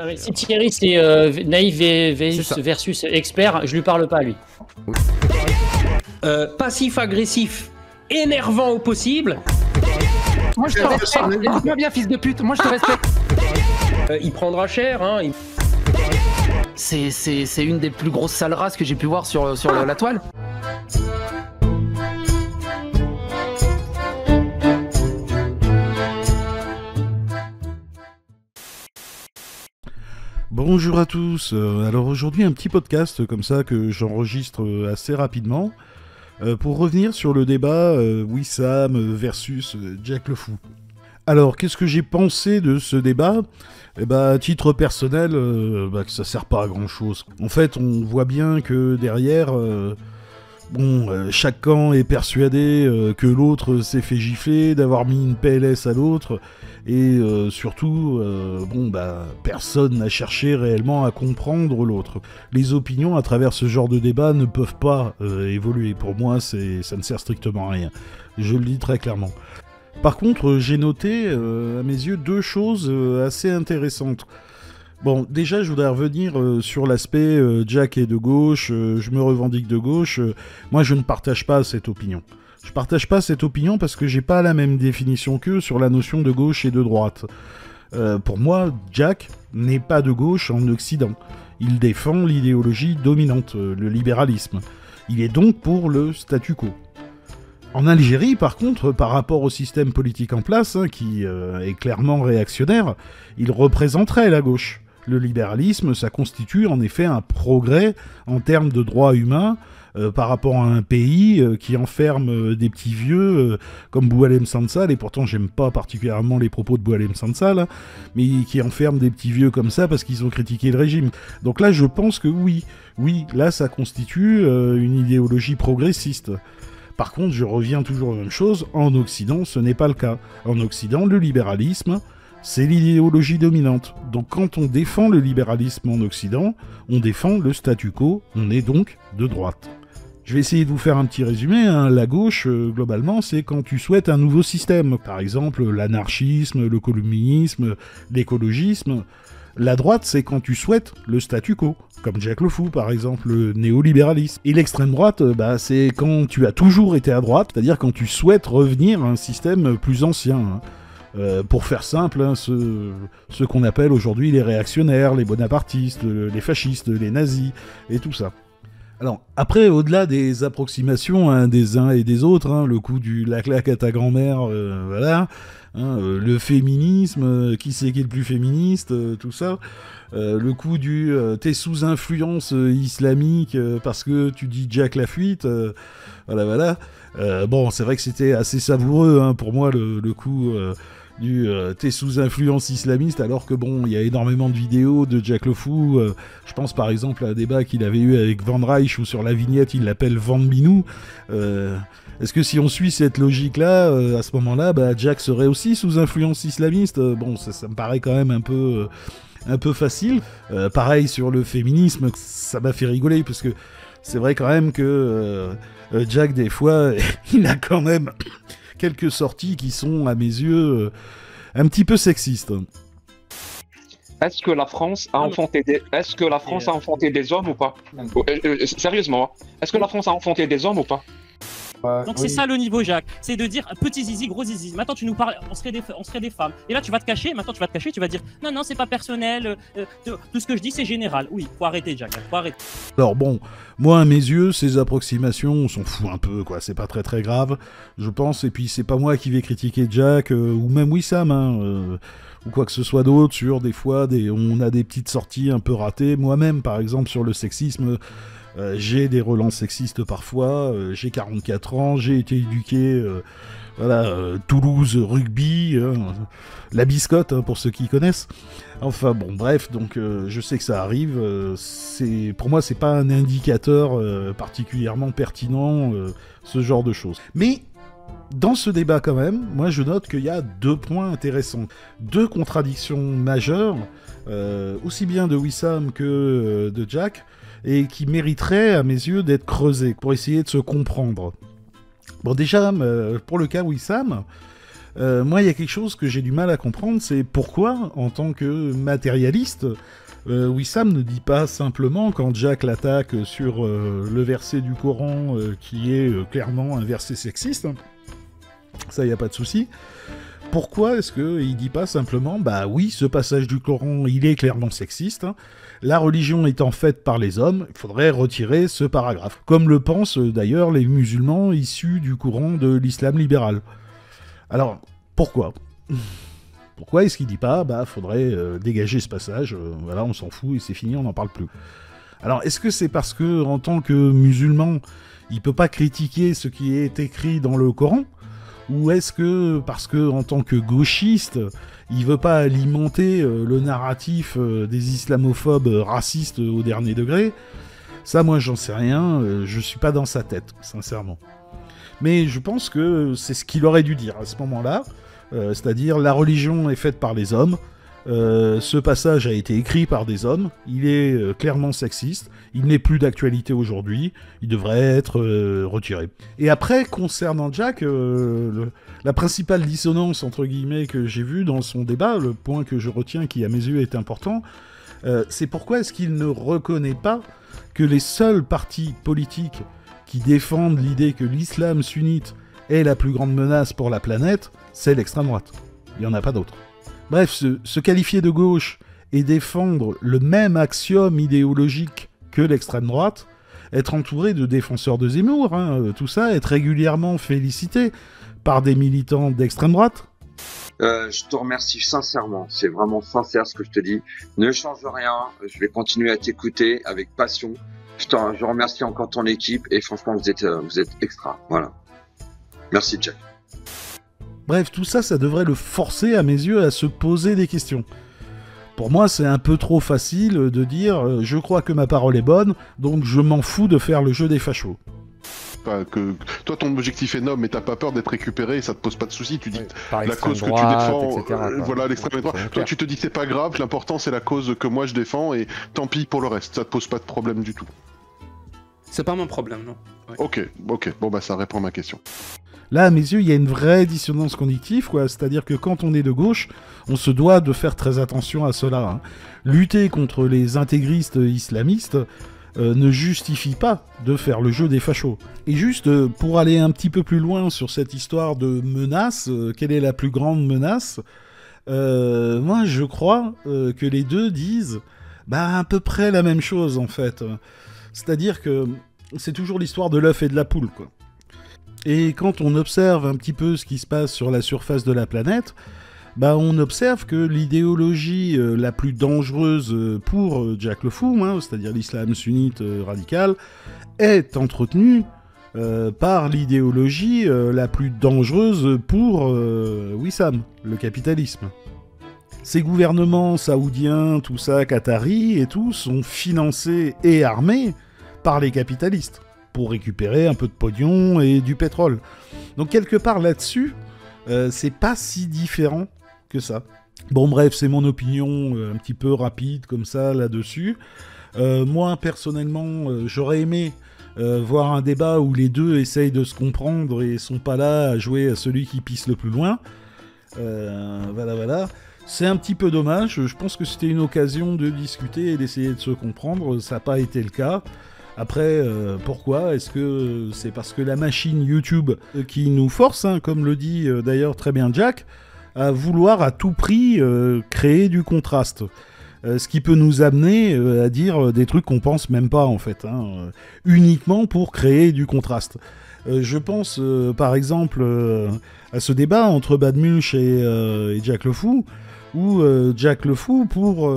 Ah oui, si Thierry c'est naïf versus expert, je lui parle pas à lui. Passif-agressif, énervant au possible. Moi je te respecte, écoute-moi bien fils de pute, moi je te respecte. Il prendra cher, hein. C'est une des plus grosses sales races que j'ai pu voir sur la toile. Bonjour à tous, alors aujourd'hui un petit podcast comme ça que j'enregistre assez rapidement pour revenir sur le débat Wissam versus Jack le Fou. Alors qu'est-ce que j'ai pensé de ce débat ? Eh ben, à titre personnel, que ça sert pas à grand chose. En fait, on voit bien que derrière, chaque camp est persuadé que l'autre s'est fait gifler, d'avoir mis une PLS à l'autre, et surtout, personne n'a cherché réellement à comprendre l'autre. Les opinions à travers ce genre de débat ne peuvent pas évoluer. Pour moi, ça ne sert strictement à rien. Je le dis très clairement. Par contre, j'ai noté, à mes yeux, deux choses assez intéressantes. Bon, déjà, je voudrais revenir sur l'aspect Jack est de gauche, je me revendique de gauche. Moi, je ne partage pas cette opinion. Je partage pas cette opinion parce que j'ai pas la même définition qu'eux sur la notion de gauche et de droite. Pour moi, Jack n'est pas de gauche en Occident. Il défend l'idéologie dominante, le libéralisme. Il est donc pour le statu quo. En Algérie, par contre, par rapport au système politique en place, qui est clairement réactionnaire, il représenterait la gauche. Le libéralisme, ça constitue en effet un progrès en termes de droits humains par rapport à un pays qui enferme des petits vieux comme Boualem Sansal, et pourtant j'aime pas particulièrement les propos de Boualem Sansal, mais qui enferme des petits vieux comme ça parce qu'ils ont critiqué le régime. Donc là, je pense que oui, là ça constitue une idéologie progressiste. Par contre, je reviens toujours à la même chose, en Occident, ce n'est pas le cas. En Occident, le libéralisme, c'est l'idéologie dominante. Donc quand on défend le libéralisme en Occident, on défend le statu quo, on est donc de droite. Je vais essayer de vous faire un petit résumé. La gauche, globalement, c'est quand tu souhaites un nouveau système. Par exemple, l'anarchisme, le communisme, l'écologisme. La droite, c'est quand tu souhaites le statu quo, comme Jack le Fou, par exemple, le néolibéralisme. Et l'extrême droite, c'est quand tu as toujours été à droite, c'est-à-dire quand tu souhaites revenir à un système plus ancien. Pour faire simple, ce qu'on appelle aujourd'hui les réactionnaires, les bonapartistes, les fascistes, les nazis, et tout ça. Alors, après, au-delà des approximations des uns et des autres, le coup du la claque à ta grand-mère, le féminisme, qui c'est qui est le plus féministe, tout ça, le coup du t'es sous influence islamique parce que tu dis Jack la fuite, voilà. C'est vrai que c'était assez savoureux pour moi le coup du t'es sous influence islamiste, alors que il y a énormément de vidéos de Jack le Fou. Je pense par exemple à un débat qu'il avait eu avec Van Reich où sur la vignette il l'appelle Van Minou. Est-ce que si on suit cette logique-là, à ce moment-là, Jack serait aussi sous influence islamiste ? Ça me paraît quand même un peu facile. Pareil sur le féminisme, ça m'a fait rigoler parce que c'est vrai quand même que Jack des fois il a quand même quelques sorties qui sont, à mes yeux, un petit peu sexistes. Est-ce que la France a enfanté des hommes ou pas ? Sérieusement, est-ce que la France a enfanté des hommes ou pas ? Donc c'est ça le niveau, Jacques, c'est de dire petit zizi, gros zizi. Maintenant tu nous parles, on serait des femmes. Et là tu vas te cacher, tu vas dire non, c'est pas personnel, tout ce que je dis c'est général. Oui, faut arrêter, Jacques, faut arrêter. Alors moi à mes yeux, ces approximations, on s'en fout un peu, quoi. C'est pas très très grave, je pense. Et puis c'est pas moi qui vais critiquer Jack, ou même Wissam, ou quoi que ce soit d'autre, sur des fois, on a des petites sorties un peu ratées. Moi-même, par exemple, sur le sexisme, j'ai des relances sexistes parfois, j'ai 44 ans, j'ai été éduqué, Toulouse rugby, la biscotte, pour ceux qui connaissent. Enfin bref, donc je sais que ça arrive, pour moi c'est pas un indicateur particulièrement pertinent, ce genre de choses. Mais dans ce débat quand même, moi je note qu'il y a deux points intéressants, deux contradictions majeures, aussi bien de Wissam que de Jack, et qui mériterait, à mes yeux, d'être creusé pour essayer de se comprendre. Bon, déjà, pour le cas Wissam, moi, il y a quelque chose que j'ai du mal à comprendre, c'est pourquoi, en tant que matérialiste, Wissam ne dit pas simplement, quand Jack l'attaque sur le verset du Coran qui est clairement un verset sexiste, hein, ça, il n'y a pas de souci. Pourquoi est-ce qu'il dit pas simplement, bah oui, ce passage du Coran, il est clairement sexiste, hein, la religion étant faite par les hommes, il faudrait retirer ce paragraphe. Comme le pensent d'ailleurs les musulmans issus du courant de l'islam libéral. Alors, pourquoi ? Pourquoi est-ce qu'il dit pas, bah faudrait dégager ce passage, voilà, on s'en fout et c'est fini, on n'en parle plus. Alors, est-ce que c'est parce que, en tant que musulman, il peut pas critiquer ce qui est écrit dans le Coran ? Ou est-ce que, parce que en tant que gauchiste, il veut pas alimenter le narratif des islamophobes racistes au dernier degré ? Ça, moi, j'en sais rien, je suis pas dans sa tête, sincèrement. Mais je pense que c'est ce qu'il aurait dû dire à ce moment-là, c'est-à-dire la religion est faite par les hommes, ce passage a été écrit par des hommes, il est clairement sexiste, il n'est plus d'actualité aujourd'hui, il devrait être retiré. Et après, concernant Jack, la principale dissonance, entre guillemets, que j'ai vue dans son débat, le point que je retiens qui, à mes yeux, est important, c'est pourquoi est-ce qu'il ne reconnaît pas que les seuls partis politiques qui défendent l'idée que l'islam sunnite est la plus grande menace pour la planète, c'est l'extrême droite. Il n'y en a pas d'autres. Bref, se qualifier de gauche et défendre le même axiome idéologique que l'extrême droite, être entouré de défenseurs de Zemmour, hein, tout ça, être régulièrement félicité par des militants d'extrême droite. Je te remercie sincèrement, c'est vraiment sincère ce que je te dis. Ne change rien, je vais continuer à t'écouter avec passion. Je remercie encore ton équipe et franchement vous êtes extra, voilà. Merci Jack. Bref, tout ça, ça devrait le forcer, à mes yeux, à se poser des questions. Pour moi, c'est un peu trop facile de dire « je crois que ma parole est bonne, donc je m'en fous de faire le jeu des fachos ». Que toi ton objectif est noble mais t'as pas peur d'être récupéré et ça te pose pas de soucis, tu dis la cause que tu défends, voilà l'extrême droite, toi tu te dis c'est pas grave, l'important c'est la cause que moi je défends et tant pis pour le reste, ça te pose pas de problème du tout. C'est pas mon problème, non. Ouais. Ok, bon bah ça répond à ma question. Là, à mes yeux, il y a une vraie dissonance cognitive, quoi. C'est-à-dire que quand on est de gauche, on se doit de faire très attention à cela. Hein. Lutter contre les intégristes islamistes ne justifie pas de faire le jeu des fachos. Et juste, pour aller un petit peu plus loin sur cette histoire de menace, quelle est la plus grande menace ? Moi, je crois que les deux disent à peu près la même chose, en fait. C'est-à-dire que c'est toujours l'histoire de l'œuf et de la poule, quoi. Et quand on observe un petit peu ce qui se passe sur la surface de la planète, on observe que l'idéologie la plus dangereuse pour Jack le Fou, hein, c'est-à-dire l'islam sunnite radical, est entretenue par l'idéologie la plus dangereuse pour Wissam, le capitalisme. Ces gouvernements saoudiens, tout ça, qataris et tout, sont financés et armés par les capitalistes, pour récupérer un peu de pognon et du pétrole. Donc quelque part là-dessus, c'est pas si différent que ça. Bon bref, c'est mon opinion un petit peu rapide comme ça là-dessus. Moi personnellement, j'aurais aimé voir un débat où les deux essayent de se comprendre et sont pas là à jouer à celui qui pisse le plus loin. Voilà. C'est un petit peu dommage, je pense que c'était une occasion de discuter et d'essayer de se comprendre, ça n'a pas été le cas. Après, pourquoi ? Est-ce que c'est parce que la machine YouTube qui nous force, hein, comme le dit d'ailleurs très bien Jack, à vouloir à tout prix créer du contraste, ce qui peut nous amener à dire des trucs qu'on pense même pas en fait, hein, uniquement pour créer du contraste. Je pense par exemple à ce débat entre Bad Mulch et Jack le Fou, où Jack le Fou, pour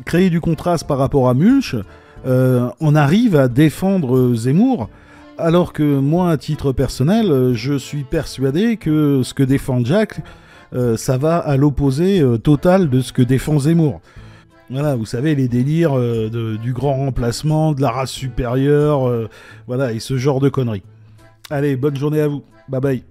créer du contraste par rapport à Mulch, on arrive à défendre Zemmour, alors que moi, à titre personnel, je suis persuadé que ce que défend Jack, ça va à l'opposé total de ce que défend Zemmour. Voilà, vous savez, les délires du grand remplacement, de la race supérieure, voilà, et ce genre de conneries. Allez, bonne journée à vous. Bye bye.